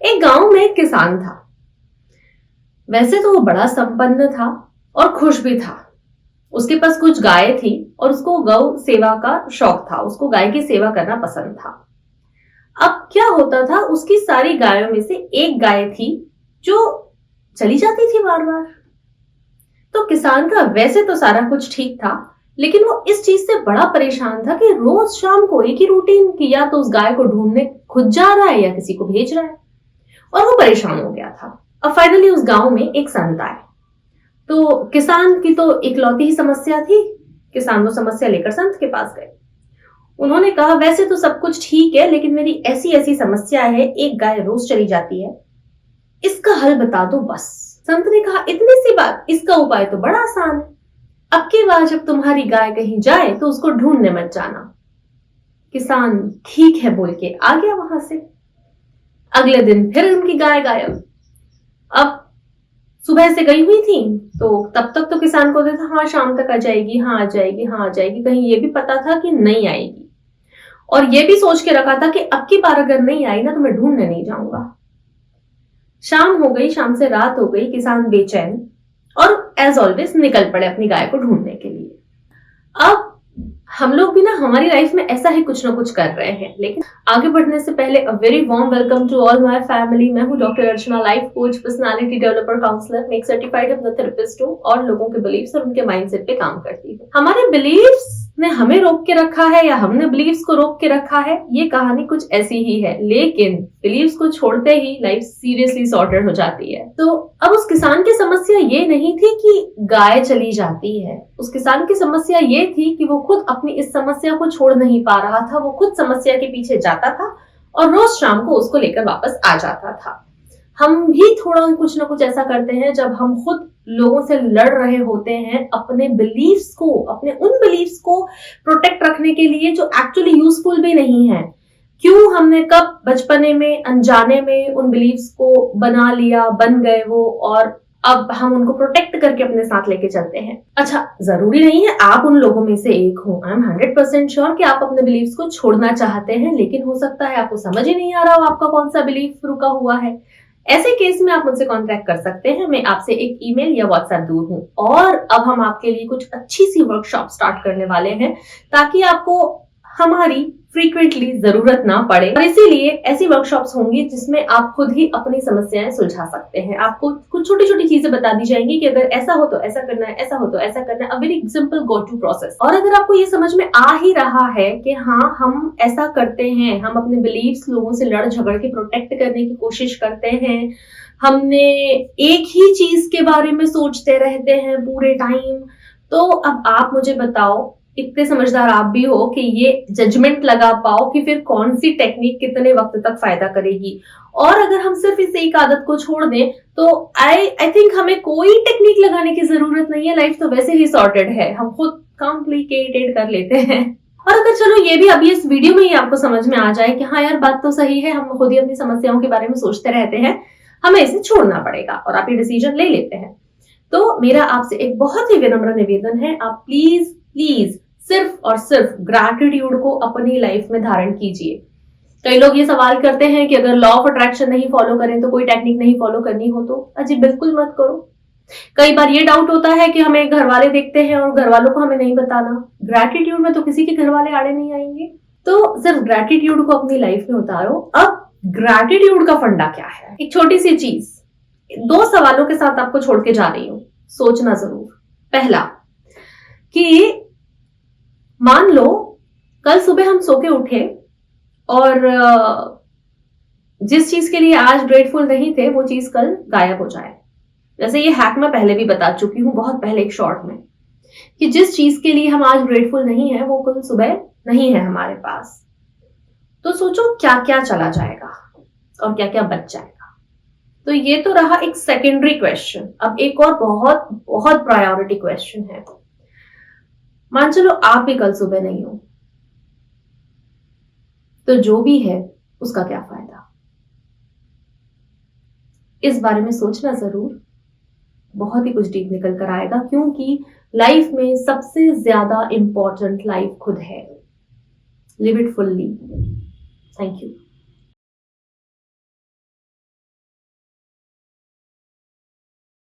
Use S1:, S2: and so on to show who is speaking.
S1: एक गांव में एक किसान था। वैसे तो वो बड़ा संपन्न था और खुश भी था। उसके पास कुछ गाय थी और उसको गौ सेवा का शौक था। उसको गाय की सेवा करना पसंद था। अब क्या होता था, उसकी सारी गायों में से एक गाय थी जो चली जाती थी बार बार। तो किसान का वैसे तो सारा कुछ ठीक था, लेकिन वो इस चीज से बड़ा परेशान था कि रोज शाम को एक ही रूटीन कि या तो उस गाय को ढूंढने खुद जा रहा है या किसी को भेज रहा है, और वो परेशान हो गया था। अब फाइनली उस गांव में एक संत आए। तो किसान की तो इकलौती ही समस्या थी। किसान वो समस्या लेकर संत के पास गए। उन्होंने कहा, वैसे तो सब कुछ ठीक है, लेकिन मेरी ऐसी ऐसी समस्या है, एक गाय रोज चली जाती है, इसका हल बता दो बस। संत ने कहा, इतनी सी बात, इसका उपाय तो बड़ा आसान है। अब की बार जब तुम्हारी गाय कहीं जाए तो उसको ढूंढने मत जाना। किसान ठीक है बोल के आ गया वहां से। अगले दिन फिर उनकी गाय गायब। अब सुबह से गई हुई थी, तो तब तक तो किसान को था, हाँ शाम तक आ जाएगी, हाँ आ जाएगी, हाँ आ जाएगी। कहीं ये भी पता था कि नहीं आएगी, और ये भी सोच के रखा था कि अब की बार अगर नहीं आई ना तो मैं ढूंढने नहीं जाऊंगा। शाम हो गई, शाम से रात हो गई, किसान बेचैन और एज ऑलवेज निकल पड़े अपनी गाय को ढूंढने के लिए। अब हम लोग भी ना हमारी लाइफ में ऐसा ही कुछ ना कुछ कर रहे हैं। लेकिन आगे बढ़ने से पहले a very warm welcome to all my family. मैं हूं doctor Archana, life coach, personality developer, counsellor, मैं एक सर्टिफाइड हिप्नोथेरेपिस्ट हूं और लोगों के बिलीव्स और उनके माइंडसेट पे काम करती हूँ। हमारे बिलीव्स ने हमें रोक के रखा है या हमने बिलीव्स को रोक के रखा है, ये कहानी कुछ ऐसी ही है। लेकिन बिलीव्स को छोड़ते ही लाइफ सीरियसली सॉर्टेड हो जाती है। तो अब उस किसान की समस्या ये नहीं थी कि गाय चली जाती है। उस किसान की समस्या ये थी कि वो खुद अपनी इस समस्या को छोड़ नहीं पा रहा था। वो खुद समस्या के पीछे जाता था और रोज शाम को उसको लेकर वापस आ जाता था। हम भी थोड़ा कुछ ना कुछ ऐसा करते हैं जब हम खुद लोगों से लड़ रहे होते हैं अपने बिलीफ्स को, अपने उन बिलीफ्स को प्रोटेक्ट रखने के लिए जो एक्चुअली यूजफुल भी नहीं है। क्यों हमने कब बचपने में अनजाने में उन बिलीफ्स को बना लिया, बन गए वो, और अब हम उनको प्रोटेक्ट करके अपने साथ लेके चलते हैं। अच्छा, जरूरी नहीं है आप उन लोगों में से एक हो। आई एम 100% श्योर कि आप अपने बिलीफ्स को छोड़ना चाहते हैं, लेकिन हो सकता है आपको समझ ही नहीं आ रहा हो आपका कौन सा बिलीफ रुका हुआ है। ऐसे केस में आप मुझसे कांटेक्ट कर सकते हैं। मैं आपसे एक ईमेल या व्हाट्सएप दूर हूं। और अब हम आपके लिए कुछ अच्छी सी वर्कशॉप स्टार्ट करने वाले हैं ताकि आपको हमारी फ्रीक्वेंटली जरूरत ना पड़े। और इसीलिए ऐसी वर्कशॉप्स होंगी जिसमें आप खुद ही अपनी समस्याएं सुलझा सकते हैं। आपको कुछ छोटी छोटी चीजें बता दी जाएंगी कि अगर ऐसा हो तो ऐसा करना है, ऐसा हो तो ऐसा करना है। A very simple go to process. और अगर आपको ये समझ में आ ही रहा है कि हाँ हम ऐसा करते हैं, हम अपने बिलीव्स लोगों से लड़ झगड़ के प्रोटेक्ट करने की कोशिश करते हैं, हमने एक ही चीज के बारे में सोचते रहते हैं पूरे टाइम, तो अब आप मुझे बताओ, इतने समझदार आप भी हो कि ये जजमेंट लगा पाओ कि फिर कौन सी टेक्निक कितने वक्त तक फायदा करेगी। और अगर हम सिर्फ इस एक आदत को छोड़ दें तो आई थिंक हमें कोई टेक्निक लगाने की जरूरत नहीं है। लाइफ तो वैसे ही सॉर्टेड है, हम खुद कॉम्प्लिकेटेड कर लेते हैं। और अगर चलो ये भी अभी इस वीडियो में ही आपको समझ में आ जाए कि हाँ यार बात तो सही है, हम खुद ही अपनी समस्याओं के बारे में सोचते रहते हैं, हमें इसे छोड़ना पड़ेगा, और आप ये डिसीजन ले लेते हैं, तो मेरा आपसे एक बहुत ही विनम्र निवेदन है, आप प्लीज प्लीज सिर्फ और सिर्फ ग्रैटिट्यूड को अपनी लाइफ में धारण कीजिए। कई लोग ये सवाल करते हैं कि अगर लॉ ऑफ अट्रैक्शन नहीं फॉलो करें तो कोई टेक्निक नहीं फॉलो करनी हो तो अजी बिल्कुल मत करो। कई बार ये डाउट होता है कि हमें घर वाले देखते हैं और घर वालों को हमें नहीं बताना। ग्रैटिट्यूड में तो किसी के घर वाले आड़े नहीं आएंगे, तो सिर्फ ग्रैटिट्यूड को अपनी लाइफ में उतारो। अब ग्रैटिट्यूड का फंडा क्या है? एक छोटी सी चीज, 2 सवालों के साथ आपको छोड़ के जा रही हूं, सोचना जरूर। पहला कि मान लो कल सुबह हम सो के उठे और जिस चीज के लिए आज ग्रेटफुल नहीं थे वो चीज कल गायब हो जाए। जैसे ये हैक मैं पहले भी बता चुकी हूं बहुत पहले एक शॉर्ट में, कि जिस चीज के लिए हम आज ग्रेटफुल नहीं है वो कल सुबह नहीं है हमारे पास। तो सोचो क्या क्या चला जाएगा और क्या क्या बच जाएगा। तो ये तो रहा एक सेकेंडरी क्वेश्चन। अब एक और बहुत बहुत प्रायोरिटी क्वेश्चन है। मान चलो आप भी कल सुबह नहीं हो, तो जो भी है उसका क्या फायदा? इस बारे में सोचना जरूर, बहुत ही कुछ डीप निकल कर आएगा, क्योंकि लाइफ में सबसे ज्यादा इंपॉर्टेंट लाइफ खुद है। Live it fully. Thank you.